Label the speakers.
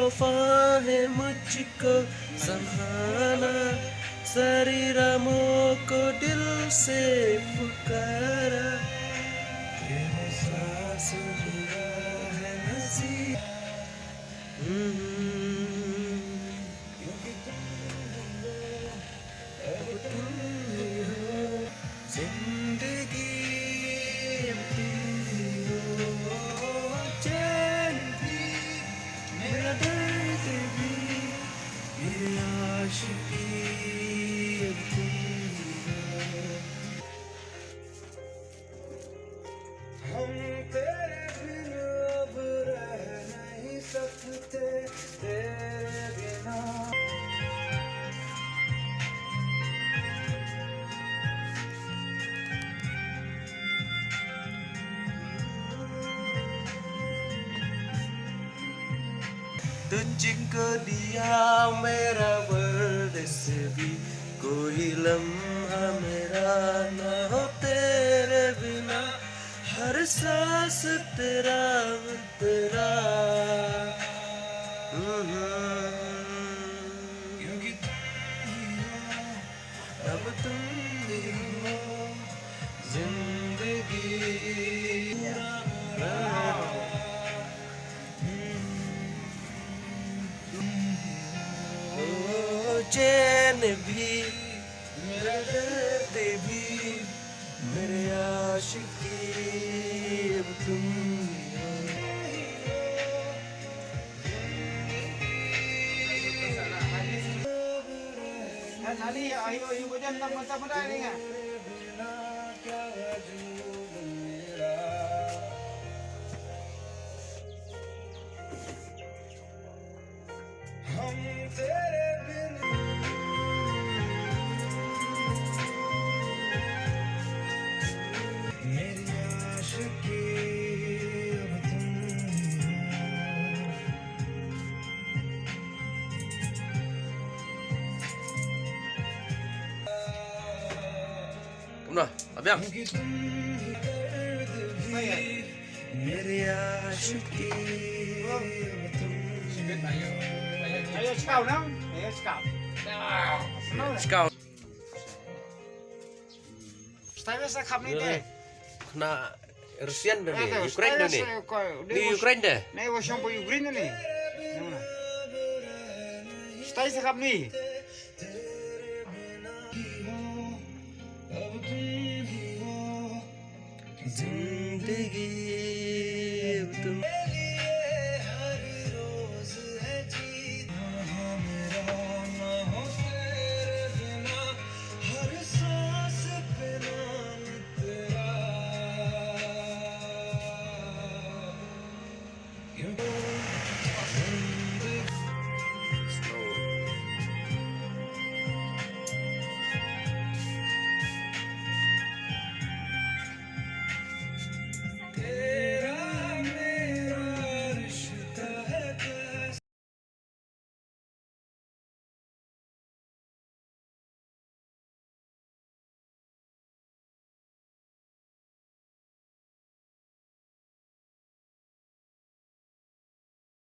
Speaker 1: तोहफा है मुझको संभाला, सारी रामों को दिल से पुकारा, तेरे सांस जुड़ा है नसीब। अब तुम ही हो जिंदगी, अब तुम ही हो चैन भी, मेरा दर्द भी, मेरी आशिकी, अब तुम ही हो। हम तेरे बिन अब रह नहीं सकते, तेरे बिना। तुझको दिया मेरा वर्ल्ड से भी, कोई लम्हा मेरा ना हो तेरे बिना, हर सांस तेरा तेरा। क्योंकि अब तुम ही हो जिंदगी। चैन भी, मेरा दर्द भी, मेरे आशिकी, अब तुम ही
Speaker 2: हो। नाली ayo ibu jangan mata-mata ni kan.
Speaker 1: हम तेरे बिन। मेरी आशिकी, अब तुम ही हो। Nah, Abang. मेरी आशिकी,
Speaker 2: Ayo sekau nam, ayo sekau.
Speaker 1: Sekau.
Speaker 2: Style sa kap ni deh.
Speaker 1: Kena Rusian dah ni, Ukraine dah ni. Di Ukraine dah.
Speaker 2: Nih wasong po Ukraine ni. Mana? Style sa kap ni.
Speaker 1: जिंदगी अब तुम हर रोज है जीत, मेरा ना हो तेरे बिना, हर सांस पे नाम तेरा।